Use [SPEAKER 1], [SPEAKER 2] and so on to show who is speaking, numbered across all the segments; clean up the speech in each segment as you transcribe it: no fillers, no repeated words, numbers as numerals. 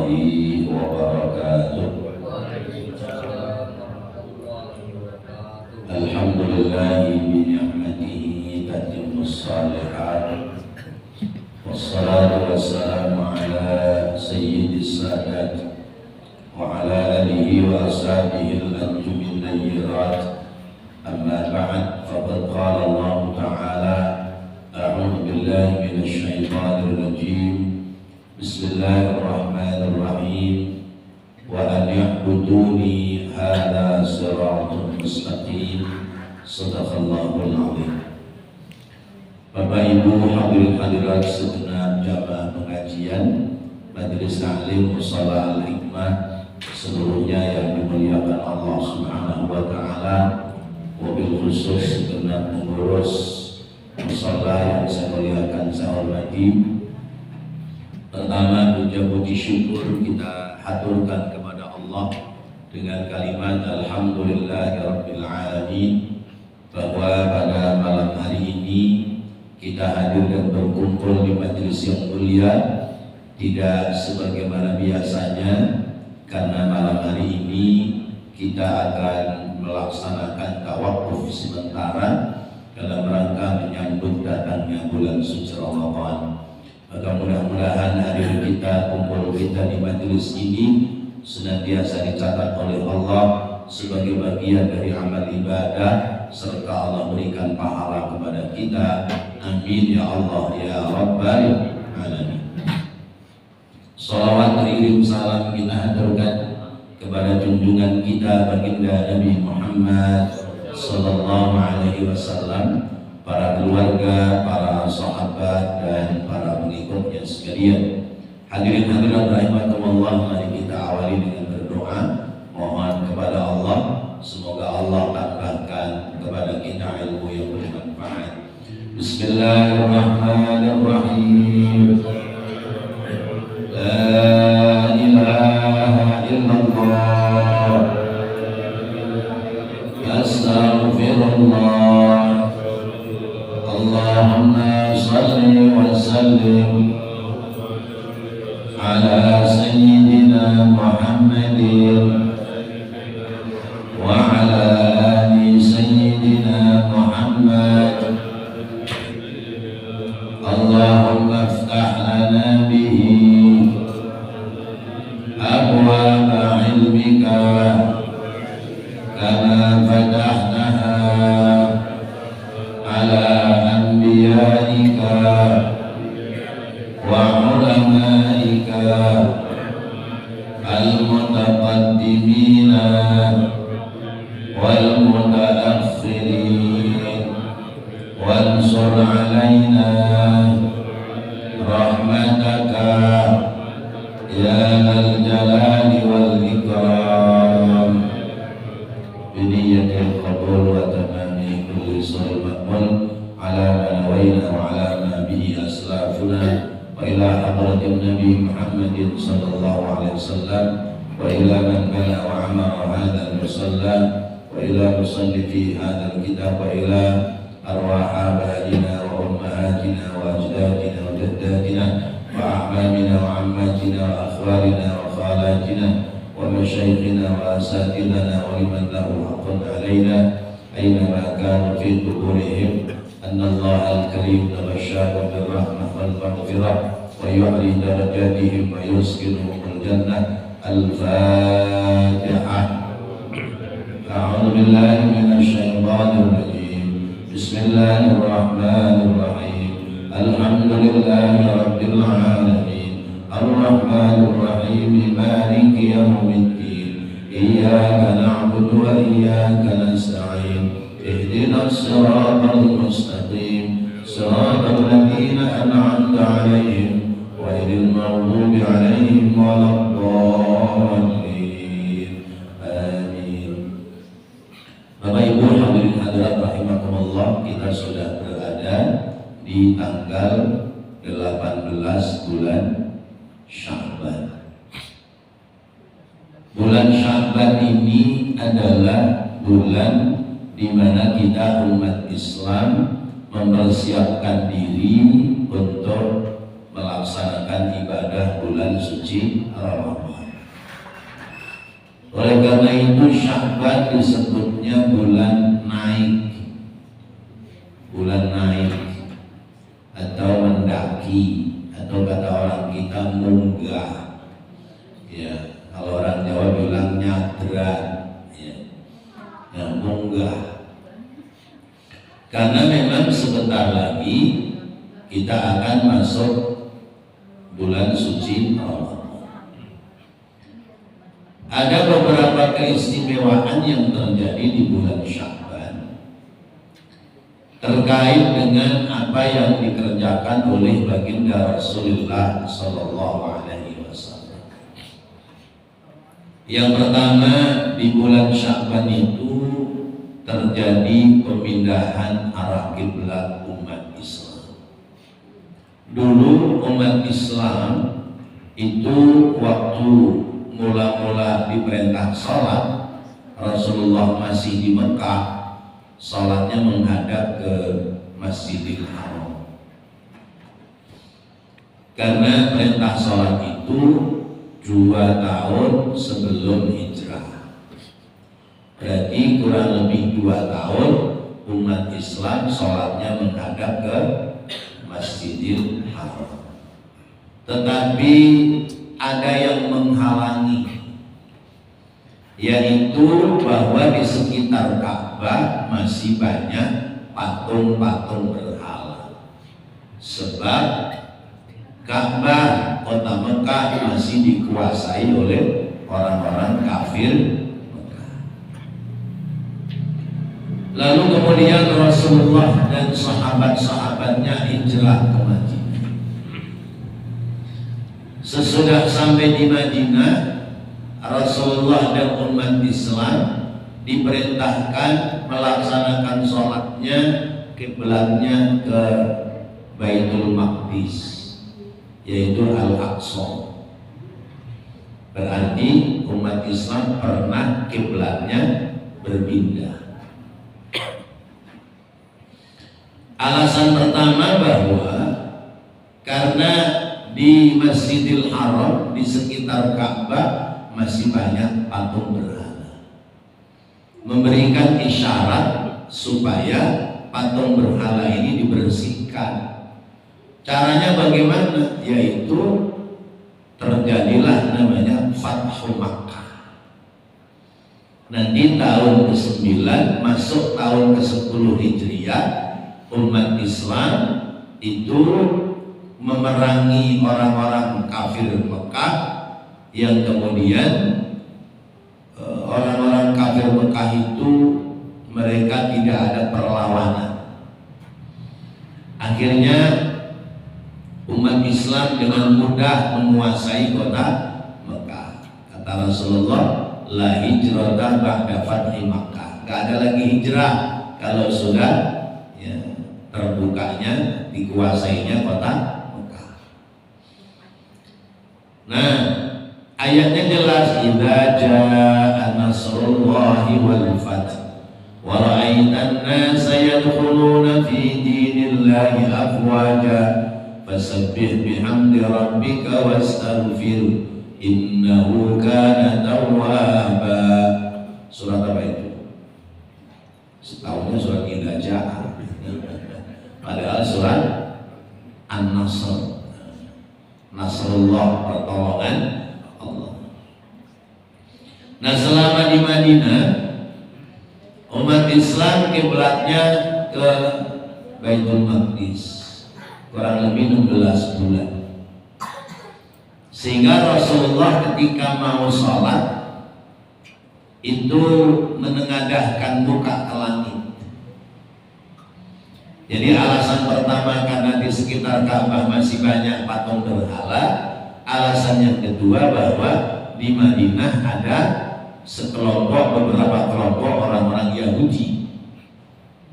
[SPEAKER 1] warahmatullahi wabarakatuh. Alhamdulillahi bi ni'matihi tatimmus shalihat. Wassalatu wassalamu ala sayyidis sadat wa ala alihi wa ashabihi al-anjumin nayyirat. Amma ba'd, faqad qala Allah ta'ala a'udzu billahi minasy syaithanir rajim. Bismillahirrahmanirrahim. Wa an ya'buduni hadza siratun mustaqim. Shadaqallahul azim. Bapak Ibu hadirin hadirat segenap jamaah pengajian Majelis Ta'lim Mushola Al-Hikmah seluruhnya yang dimuliakan Allah Subhanahu wa taala, wabil khusus segenap pengurus mushola yang saya muliakan, saya hormati. Pertama, puji syukur kita haturkan kepada Allah dengan kalimat alhamdulillahirabbil alamin, bahwa pada malam hari ini kita hadir dan berkumpul di majelis yang mulia tidak sebagaimana biasanya, karena malam hari ini kita akan melaksanakan tawakuf sementara dalam rangka menyambut datangnya bulan suci Ramadan. Maka mudah-mudahan hadir kita, kumpul kita di majelis ini senantiasa dicatat oleh Allah sebagai bagian dari amal ibadah, serta Allah berikan pahala kepada kita. Amin ya Allah ya Rabbal alamin. Salawat teriring salam kita haturkan kepada junjungan kita baginda Nabi Muhammad sallallahu alaihi wasallam, para keluarga, para sahabat dan para pengikutnya sekalian. Hadirin hadirat rahimakumullah, mari kita awali dengan berdoa. Mohon kepada Allah semoga Allah tambahkan kepada kita ilmu yang bermanfaat. Bismillahirrahmanirrahim. La ilaha illallah. Astaghfirullah. Allahumma salli wa sallim ala sayyidina Muhammadin wa ala ali sayyidina Muhammad. Allahumma iftah lana bihi abwaaba ilmika kama fatahtaha ala anbiya'ika wa ulamaika al-mutaqaddimina wal mutaakhirin, wansur alaina rahmataka ya dzal jalali wal ikram. Biniyatil qabul wa tamami kulli sa'il maqbul ala ma nawayna wa ala ma bihi aslafuna wa ila hadratin Nabi Muhammadin sallallahu alaihi wasallam wa ila man bala wa amara hadha al-musalla wa ila musannifi hadha al-kitab wa ila arwah abaina wa ummahatina wa ajdadina wa jaddatina wa a'mamina wa ammatina wa akhwalina wa khalatina wa masyayikhina wa asatidana wa liman lahu haqqun alaina aynama kanu fi quburihim anna Allah al-karim tabashshahum birrahmah wal maghfirah wa yu'li darajatihim wa yuskinuhum al-jannah. Al-Fatihah. A'udzu billahi minasy syaithanir rajim. Bismillahirrahmanirrahim. Alhamdulillahi rabbil alamin. Ar-Rahmanir Rahim. Maliki yaumiddin. Iyyaka na'budu wa iyyaka nasta'in. Ihdinas siratal mustaqim. Siratal ladzina an'amta 'alaihim ghairil maghdubi 'alaihim waladdallin. Amin. Bapak Ibu hadirin hadirat rahimakumullah, kita sudah berada di tanggal 18 bulan Sya'ban. Bulan Sya'ban ini adalah bulan di mana kita umat Islam mempersiapkan diri untuk melaksanakan melaksanakan ibadah bulan suci Ramadan. Oleh karena itu Sya'ban disebutnya bulan naik, bulan naik atau mendaki, atau kata orang kita munggah. Ya, kalau orang Jawa bilang nyadran, ya, munggah. Karena memang sebentar lagi kita akan masuk bulan suci Ramadan. Ada beberapa keistimewaan yang terjadi di bulan Sya'ban terkait dengan apa yang dikerjakan oleh baginda Rasulullah Sallallahu Alaihi Wasallam. Yang pertama, di bulan Sya'ban itu terjadi pemindahan arah kiblat umat Islam. Dulu umat Islam itu waktu mula-mula diperintah sholat, Rasulullah masih di Mekah, sholatnya menghadap ke Masjidil Haram. Karena perintah sholat itu 2 tahun sebelum hijrah. Berarti kurang lebih 2 tahun umat Islam sholatnya menghadap ke Masjidil Haram. Tetapi ada yang menghalangi, yaitu bahwa di sekitar Ka'bah masih banyak patung-patung berhala. Sebab Ka'bah kota Mekah masih dikuasai oleh orang-orang kafir. Lalu kemudian Rasulullah dan sahabat-sahabatnya hijrah ke Madinah. Sesudah sampai di Madinah, Rasulullah dan umat Islam diperintahkan melaksanakan sholatnya kiblatnya ke Baitul Maqdis, yaitu Al-Aqsa. Berarti umat Islam pernah kiblatnya berpindah. Alasan pertama bahwa karena di Masjidil Haram di sekitar Ka'bah masih banyak patung berhala, memberikan isyarat supaya patung berhala ini dibersihkan. Caranya bagaimana? Yaitu terjadilah namanya Fathu Makkah. Nanti tahun ke-9 masuk tahun ke-10 Hijriah, umat Islam itu memerangi orang-orang kafir Mekah, yang kemudian orang-orang kafir Mekah itu mereka tidak ada perlawanan. Akhirnya umat Islam dengan mudah menguasai kota Mekah. Kata Rasulullah, la hijrata ba'da fathi Makkah. Gak ada lagi hijrah kalau sudah terbukanya, dikuasainya kota Mekah. Nah, ayatnya jelas, idza jaa nasrullahi wal fath wa ra'aitan nasa yadkhuluna fi dinillahi afwaja fasabbih bihamdi rabbika wastaghfir innahu kana tawwaba. Surat apa itu? Setahunya surat idza jaa. Padahal surat An-Nasr, Nasrullah, pertolongan Allah. Nah, selama di Madinah umat Islam kiblatnya ke Baitul Maqdis kurang lebih 16 bulan. Sehingga Rasulullah ketika mau sholat itu menengadahkan muka ke langit. Jadi alasan pertama karena di sekitar Ka'bah masih banyak patung berhala. Alasan yang kedua bahwa di Madinah ada beberapa kelompok orang-orang Yahudi,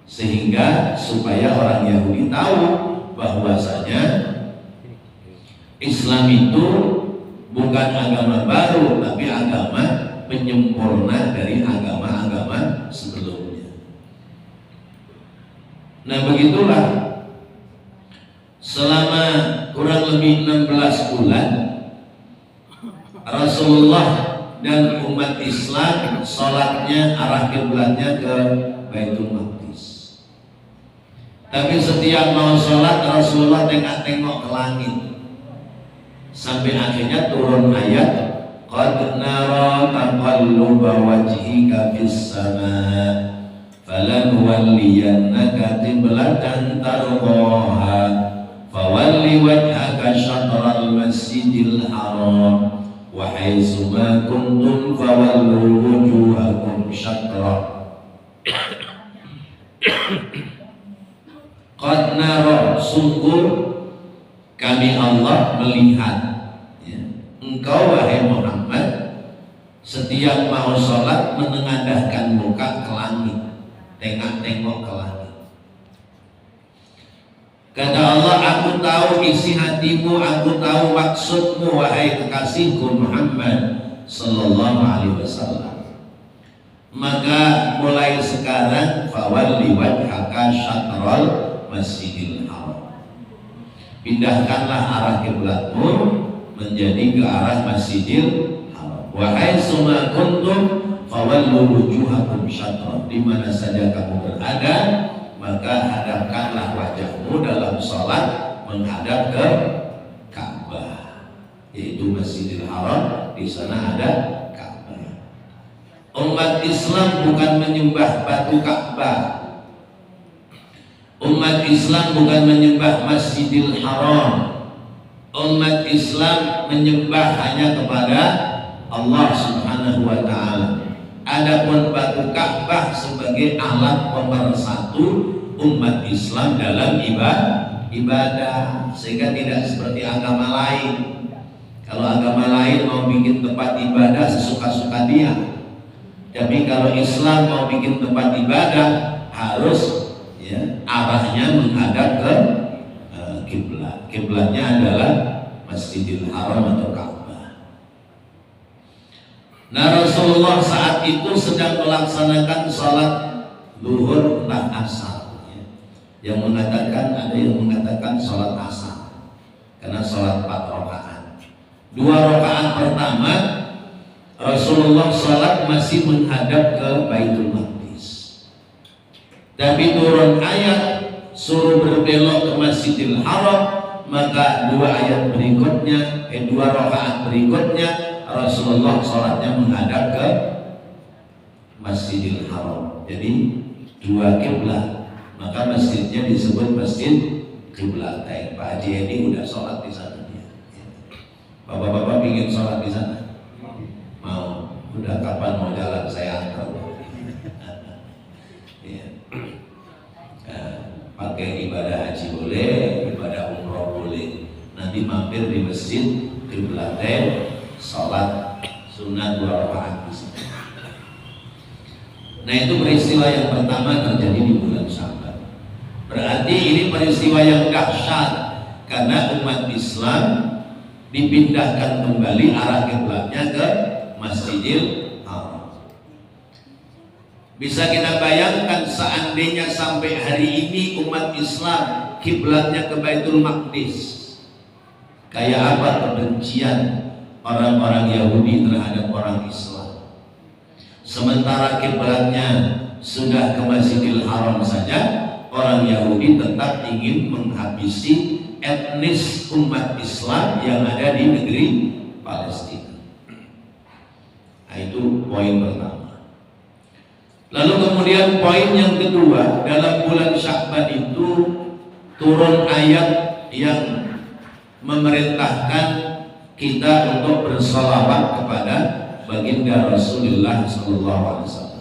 [SPEAKER 1] sehingga supaya orang Yahudi tahu bahwasanya Islam itu bukan agama baru, tapi agama penyempurna dari agama-agama sebelumnya. Nah, begitulah selama kurang lebih 16 bulan Rasulullah dan umat Islam sholatnya arah kiblatnya ke Baitul Maqdis. Tapi setiap mau sholat Rasulullah tengok-tengok ke langit sampai akhirnya turun ayat qad nara taqalluba wajhika fis sama falanuwalliyannaka qiblatan tardaha fawalli wajhaka syatral masjidil haram wa haitsu ma kuntum fawallu wujuhakum syatra. Qad nara, sungguh kami Allah melihat ya. Engkau wahai Muhammad setiap mau sholat menengadahkan muka ke langit, tengok-tengok ke langit. Kata Allah, aku tahu isi hatimu, aku tahu maksudmu wahai kekasihku Muhammad sallallahu alaihi wasallam. Maka mulai sekarang fawalli wajhaka syatral masjidil haram, pindahkanlah arah kiblatmu menjadi ke arah Masjidil Haram. Wa haitsu ma kuntum fawallu wujuhakum syatra, di mana saja kamu berada maka hadapkanlah wajahmu dalam salat menghadap ke Ka'bah, yaitu Masjidil Haram. Di sana ada Ka'bah. Umat Islam bukan menyembah batu Ka'bah. Umat Islam bukan menyembah Masjidil Haram. Umat Islam menyembah hanya kepada Allah Subhanahu wa ta'ala. Adapun batu Ka'bah sebagai alat pemersatu umat Islam dalam ibadah, sehingga tidak seperti agama lain. Kalau agama lain mau bikin tempat ibadah sesuka-suka dia, tapi kalau Islam mau bikin tempat ibadah harus ya, arahnya menghadap ke kiblat. Kiblatnya adalah Masjidil Haram atau Ka'bah. Nah, Rasulullah saat itu sedang melaksanakan sholat zuhur dan asar ya. Yang mengatakan, ada yang mengatakan sholat asar karena sholat 4 rakaat. 2 rakaat pertama Rasulullah sholat masih menghadap ke Baitul Maqdis. Tapi turun ayat suruh berbelok ke Masjidil Haram, maka 2 ayat berikutnya, 2 rakaat berikutnya Rasulullah sholatnya menghadap ke Masjidil Haram. Jadi 2 kiblat, maka masjidnya disebut Masjid Qiblatain. Pak Haji ini udah sholat di sana ya. Bapak-bapak ingin sholat di sana? Mau? Udah kapan mau jalan saya antar? Ya. Pakai ibadah haji boleh, ibadah umroh boleh. Nanti mampir di Masjid Qiblatain, sholat sunat 2 rakaat di sana. Nah, itu peristiwa yang pertama terjadi di bulan Sya'ban. Berarti ini peristiwa yang dahsyat karena umat Islam dipindahkan kembali arah kiblatnya ke Masjidil Haram. Bisa kita bayangkan seandainya sampai hari ini umat Islam kiblatnya ke Baitul Maqdis, kayak apa kebencian orang-orang Yahudi terhadap orang Islam. Sementara kiblatnya sudah ke Masjidil Haram saja, orang Yahudi tetap ingin menghabisi etnis umat Islam yang ada di negeri Palestina. Nah, itu poin pertama. Lalu kemudian poin yang kedua, dalam bulan Sya'ban itu turun ayat yang memerintahkan kita untuk bersolawat kepada baginda Rasulullah SAW,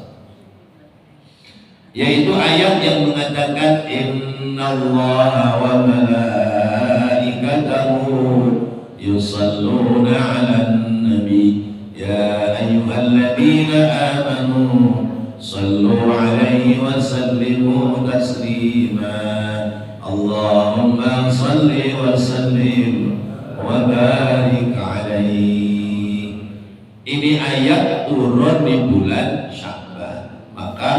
[SPEAKER 1] yaitu ayat yang mengatakan innallaha wa malaikatahu yusalluna 'alan nabi ya ayyuhalladzina amanu sallu 'alaihi wa sallimu taslima Allahumma salli wa sallim wa barik 'alaihi. Ini ayat turun di bulan Sya'ban. Maka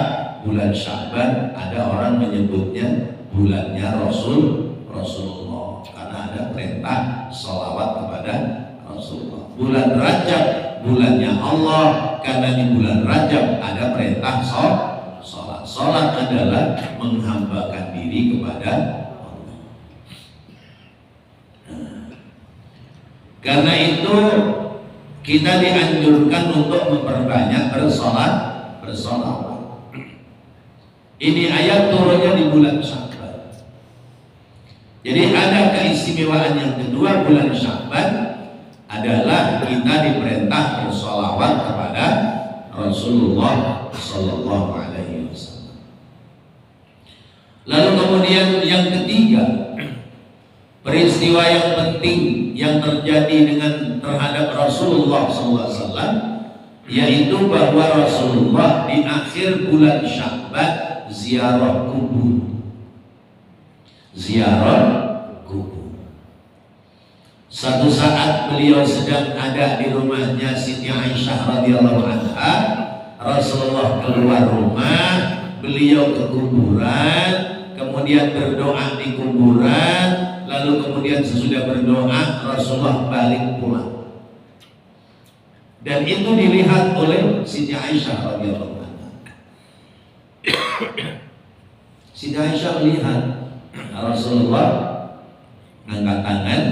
[SPEAKER 1] bulan Sya'ban ada orang menyebutnya bulannya Rasulullah karena ada perintah sholawat kepada Rasulullah. Bulan Rajab bulannya Allah, karena di bulan Rajab ada perintah sholat. Sholat adalah menghambakan diri kepada Allah. Karena itu kita dianjurkan untuk memperbanyak bersolawat. Ini ayat turunnya di bulan Sya'ban. Jadi ada keistimewaan yang kedua bulan Sya'ban adalah kita diperintah bersolawat kepada Rasulullah Sallallahu Alaihi Wasallam. Lalu kemudian yang ketiga, peristiwa yang penting yang terjadi terhadap Rasulullah Sallallahu Alaihi Wasallam, yaitu bahwa Rasulullah di akhir bulan Sya'ban ziarah kubur. Satu saat beliau sedang ada di rumahnya Siti Aisyah radhiyallahu anha, Rasulullah keluar rumah, beliau ke kuburan, kemudian berdoa di kuburan, lalu kemudian sesudah berdoa Rasulullah balik pulang. Dan itu dilihat oleh Siti Aisyah radhiyallahu anha. Siti Aisyah melihat Rasulullah angkat tangan,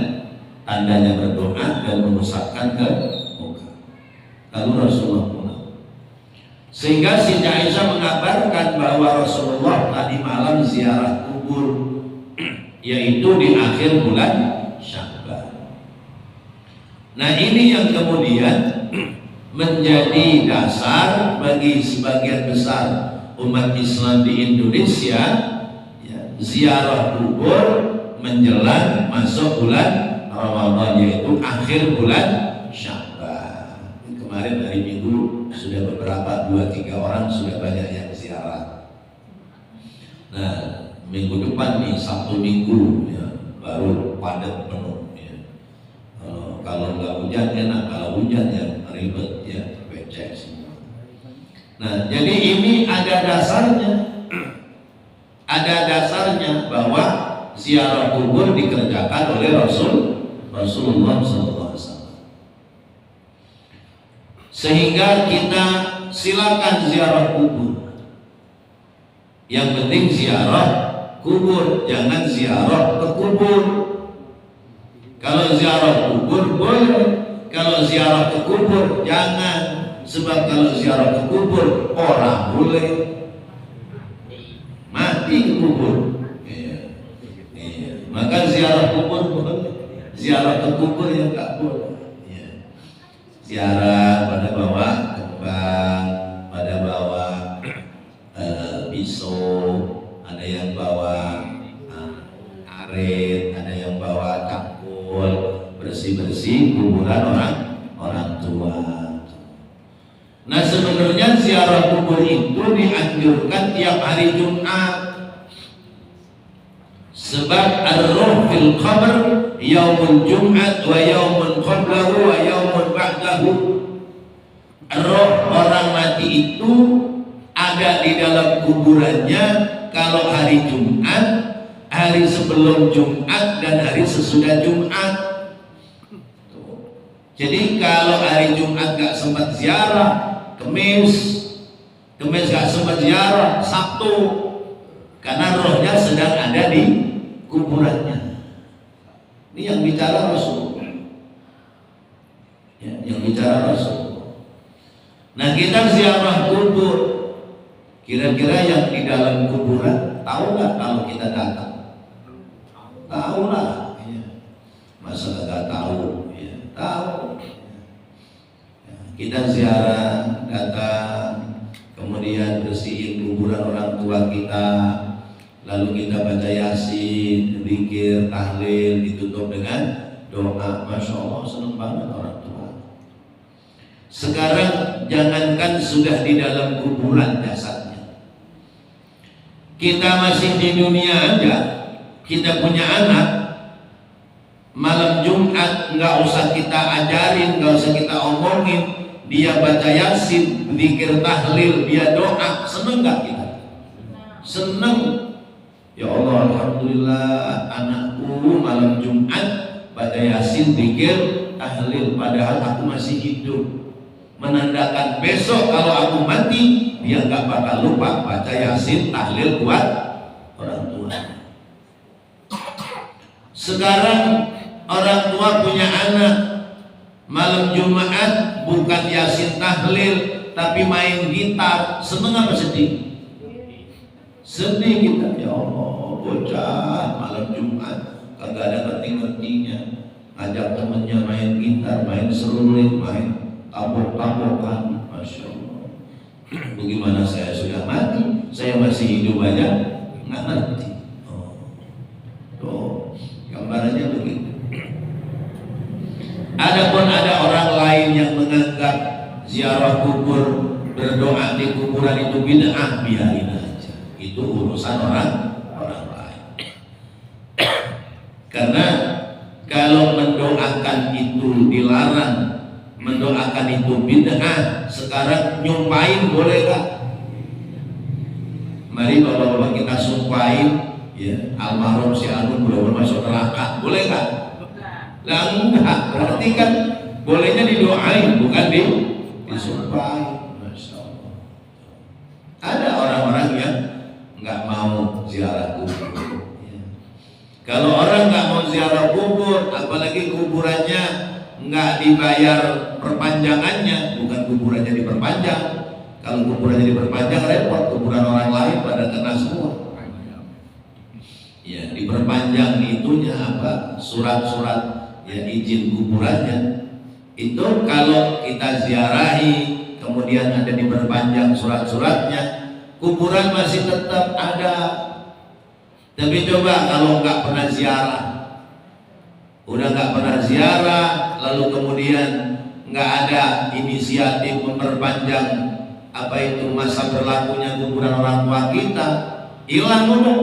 [SPEAKER 1] tandanya berdoa dan mengusapkan ke muka. Lalu Rasulullah pulang. Sehingga Siti Aisyah mengabarkan bahwa Rasulullah tadi malam ziarah kubur, yaitu di akhir bulan Sya'ban. Nah, ini yang kemudian menjadi dasar bagi sebagian besar umat Islam di Indonesia, ya, ziarah kubur menjelang masuk bulan Ramadan, yaitu akhir bulan Sya'ban. Kemarin hari Minggu sudah beberapa 2-3 orang sudah banyak yang ziarah. Nah, minggu depan nih Sabtu Minggu ya, baru padat penuh ya. Kalau nggak hujan enak, kalau hujan ya ribet ya, becek semua. Nah, jadi ini ada dasarnya bahwa ziarah kubur dikerjakan oleh Rasulullah SAW. Sehingga kita silakan ziarah kubur. Yang penting ziarah kubur, jangan ziarah ke kubur. Kalau ziarah kubur boleh, kalau ziarah ke kubur jangan. Sebab kalau ziarah ke kubur orang boleh mati ke kubur. Maka ziarah kubur boleh, ziarah ke kubur yang tak boleh. Ziarah pada bawa kembang, pada bawa pisau, ada yang bawa arit, ada yang bawa cangkul, bersih-bersih kuburan orang tua. Nah, sebenarnya ziarah kubur itu dianjurkan tiap hari Jumat. Sebab ar-ruh fil qabr yaumul Jum'at wa yaumun qablahu wa yaumun ba'dahu. Roh orang mati itu ada di dalam kuburannya kalau hari Jumat, hari sebelum Jumat, dan hari sesudah Jumat. Jadi kalau hari Jumat gak sempat ziarah, Kemis gak sempat ziarah, Sabtu, karena rohnya sedang ada di kuburannya. Ini yang bicara Rasul, ya, yang bicara Rasul. Nah, kita ziarah kubur, kira-kira yang di dalam kuburan tahu nggak kalau kita datang? Tahu lah, ya. Masa nggak tahu? Ya, tahu. Ya, kita ziarah, datang, kemudian bersihin kuburan orang tua kita, lalu kita baca Yasin, zikir, tahlil, ditutup dengan doa. Masya Allah, senang banget orang tua. Sekarang jangankan sudah di dalam kuburan jasadnya, kita masih di dunia aja, kita punya anak, malam Jumat nggak usah kita ajarin, nggak usah kita omongin, dia baca Yasin, zikir, tahlil, dia doa, seneng nggak kita? Seneng. Ya Allah, alhamdulillah anakku malam Jumat baca Yasin, zikir, tahlil, padahal aku masih hidup. Menandakan besok kalau aku mati, dia nggak bakal lupa baca Yasin, tahlil buat orang tua. Sekarang orang tua punya anak, malam Jumat bukan Yasin tahlil tapi main gitar, seneng apa sedih? Sedih kita, ya Allah, bocah malam Jumat kagak ada ngerti-ngertinya, ngajak temennya main gitar, main seruling, main tabok-tabokan, Masya Allah. Bagaimana saya sudah mati, saya masih hidup aja nggak ngerti. Tuh, gambarannya begitu. Adapun ada orang lain yang menganggap ziarah kubur, berdoa di kuburan itu bid'ah, biarin aja. Itu urusan orang lain. Karena kalau mendoakan itu dilarang, mendoakan itu bid'ah, sekarang nyumpain boleh gak? Mari bapak-bapak kita sumpahin, ya, almarhum si Anu mudah-mudahan masuk neraka, boleh gak? Lah enggak, berarti kan bolehnya didoain, bukan disumpahin. Masya Allah. Ada orang-orang yang nggak mau ziarah kubur. Kalau orang nggak mau ziarah kubur, apalagi kuburannya nggak dibayar perpanjangannya, bukan kuburannya diperpanjang. Kalau kuburannya diperpanjang repot, kuburan orang lain pada kena semua. Ya, diperpanjang itunya apa? Surat-surat ya izin kuburannya. Itu kalau kita ziarahi, kemudian ada diperpanjang surat-suratnya, kuburan masih tetap ada. Tapi coba kalau nggak pernah ziarah, udah nggak pernah ziarah, lalu kemudian nggak ada inisiatif memperpanjang apa itu masa berlakunya kuburan orang tua kita, hilang udah.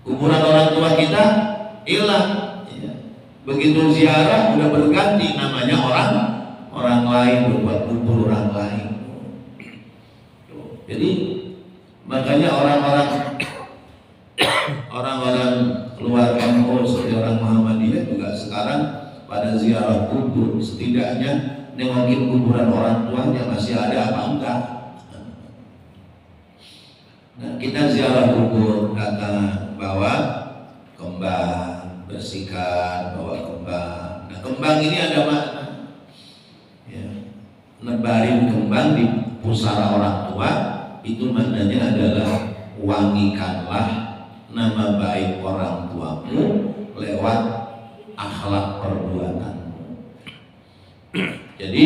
[SPEAKER 1] Kuburan orang tua kita hilang. Begitu ziarah udah berganti namanya orang lain, berbuat kubur orang lain. Jadi makanya orang-orang luar NU seperti orang Muhammadiyah juga sekarang pada ziarah kubur, setidaknya nengokin kuburan orang tuanya masih ada apa enggak. Nah, kita ziarah kubur, datang bawa kembang, bersihkan, bawa kembang. Nah, kembang ini ada makna, ya, nebarin kembang di pusara orang tua, itu maknanya adalah wangikanlah nama baik orang tuamu lewat akhlak perbuatanmu. Jadi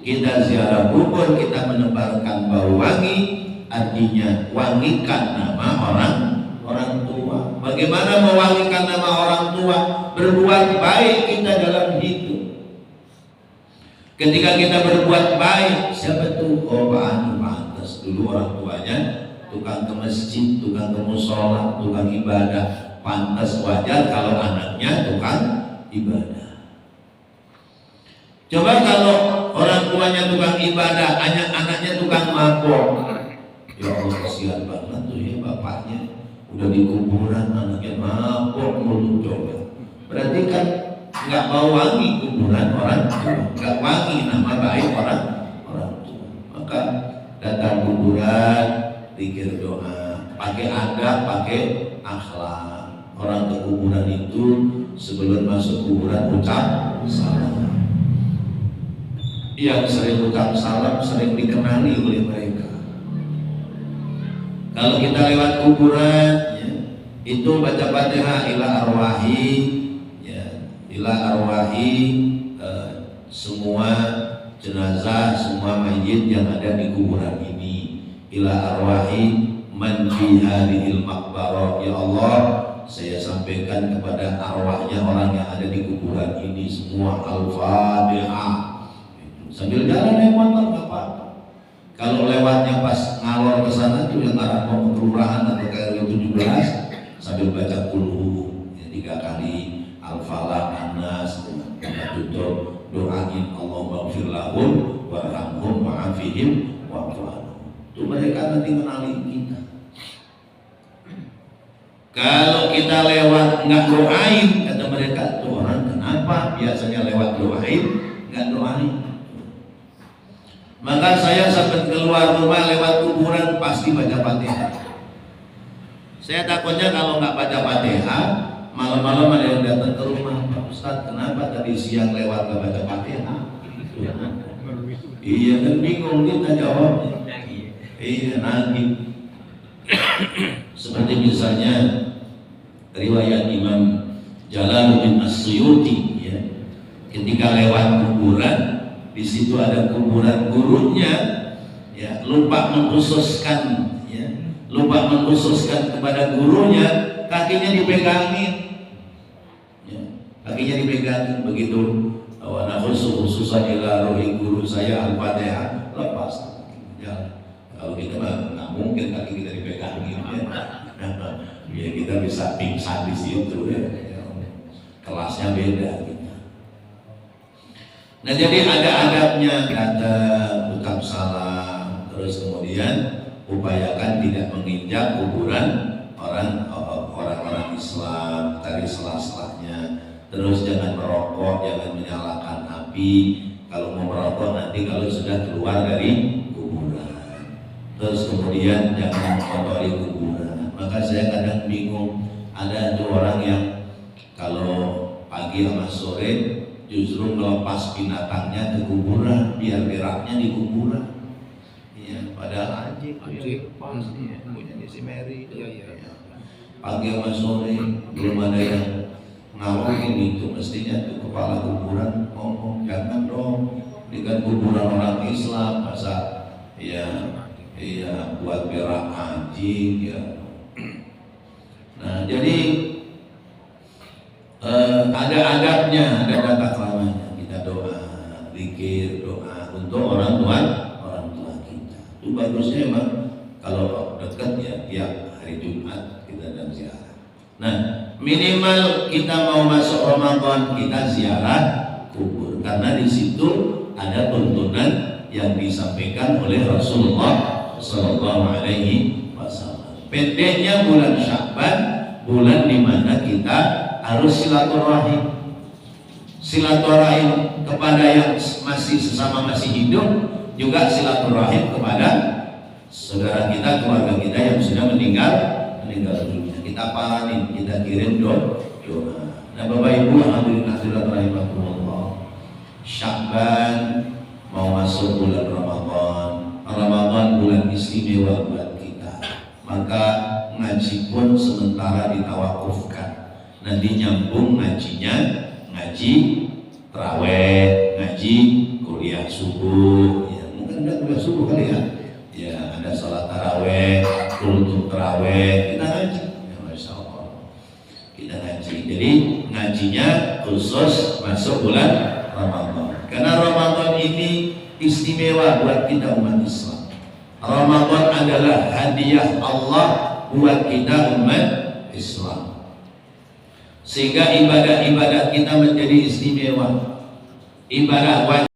[SPEAKER 1] kita ziarah kubur, kita menebarkan bau wangi, artinya wangikan nama orang tua. Bagaimana mewangikan nama orang tua? Berbuat baik kita dalam hidup. Ketika kita berbuat baik, siapa tuh? Oh, Pak Anu pantas dulu orang tuanya tukang ke masjid, tukang ke musola, tukang ibadah. Pantas, wajar kalau anaknya tukang ibadah. Coba kalau orang tuanya tukang ibadah, anaknya tukang mabok. Ya Allah, kasihan banget tuh ya bapaknya. Udah di kuburan anaknya mabok mulu, coba. Berarti kan nggak mau wangi kuburan orang tua, nggak wangi nama baik orang tua. Maka datang kuburan, zikir doa, pakai adab, pakai akhlak. Orang ke kuburan itu sebelum masuk kuburan ucap salam. Yang sering ucap salam sering dikenali oleh mereka. Kalau kita lewat kuburan, ya, itu baca Fatihah ila arwahi, ya, ila arwahi, semua jenazah, semua mayit yang ada di kuburan ini, ila arwahi man fi hadhil maqbarah. Ya Allah, saya sampaikan kepada arwahnya orang yang ada di kuburan ini semua. Al-Fatihah. Sambil jalan naik motor nggak apa-apa. Kalau lewatnya pas ngalor ke sana itu yang arah mau ke kelurahan atau ke RW 17, sambil baca kulhu ya, 3 kali Al-Falaq, An-Nas, tutup doain Allahumma ighfir lahum warhamhum wa'afihim wa'fu anhum. Itu mereka nanti kenali kita. Kalau kita lewat nggak doain, kata mereka, tuh orang Kenapa? Biasanya lewat doain, nggak doain. Maka saya sampai keluar rumah lewat kuburan pasti baca Fatihah. Saya takutnya kalau nggak baca Fatihah, malam-malam ada yang datang ke rumah, Pak Ustadz, kenapa tadi siang lewat nggak baca Fatihah? Iya kan bingung kita jawabnya. Iya nanti. Seperti misalnya riwayat Imam Jalaluddin As-Suyuti, ya, ketika lewat kuburan, di situ ada kuburan gurunya, ya, lupa mengkhususkan kepada gurunya, kakinya dipegangin, ya, kakinya dipegangin begitu. Awana khususan ila rohi guru saya Al-Fatihah, lepas jalan. Kalau kita nggak mungkin kaki kita dipegangin, ya kita bisa pingsan di situ, ya. Kelasnya beda gitu. Nah jadi ada adabnya, kata ucap salam, terus kemudian upayakan tidak menginjak kuburan orang-orang Islam, cari selah-selahnya. Terus jangan merokok, jangan menyalakan api. Kalau mau merokok nanti kalau sudah keluar dari kuburan. Terus kemudian jangan mengotori kuburan. Maka saya kadang bingung, ada orang yang kalau pagi sama sore justru melepas binatangnya ke kuburan biar beraknya di kuburan. Iya, padahal anjing punya si Mary. Iya. Pagi sama sore belum ada yang ngawangin itu, mestinya tuh kepala kuburan ngomong, jangan dong, ini kan kuburan orang Islam, masa iya buat berak anjing, ya. Nah jadi ada adabnya, ada tata keramanya. Kita doa, zikir, doa untuk orang tua kita. Itu bagusnya emang kalau dekat ya tiap hari Jumat kita dan ziarah. Nah minimal kita mau masuk Ramadan kita ziarah kubur, karena di situ ada tuntunan yang disampaikan oleh Rasulullah Sallallahu Alaihi Wasallam. Pendeknya bulan Sya'ban, bulan dimana kita harus silaturahim kepada yang masih hidup, juga silaturahim kepada saudara kita, keluarga kita yang sudah meninggal dunia. Kita pahamin, kita kirim doa. Nah Bapak Ibu hadirin hadirat rahimakumullah, Sya'ban mau masuk bulan Ramadan bulan istimewa buat kita. Maka ngaji pun sementara ditawakufkan. Nanti nyambung ngajinya, ngaji tarawih, ngaji kuliah subuh, ya mungkin ada kuliah subuh kali ya. Ya ada salat tarawih, untuk tarawih kita ngaji, ya Masya Allah kita ngaji. Jadi ngajinya khusus masuk bulan Ramadan, karena Ramadan ini istimewa buat kita umat Islam. Ramadan adalah hadiah Allah buat kita umat Islam, sehingga ibadah-ibadah kita menjadi istimewa. Ibadah wajib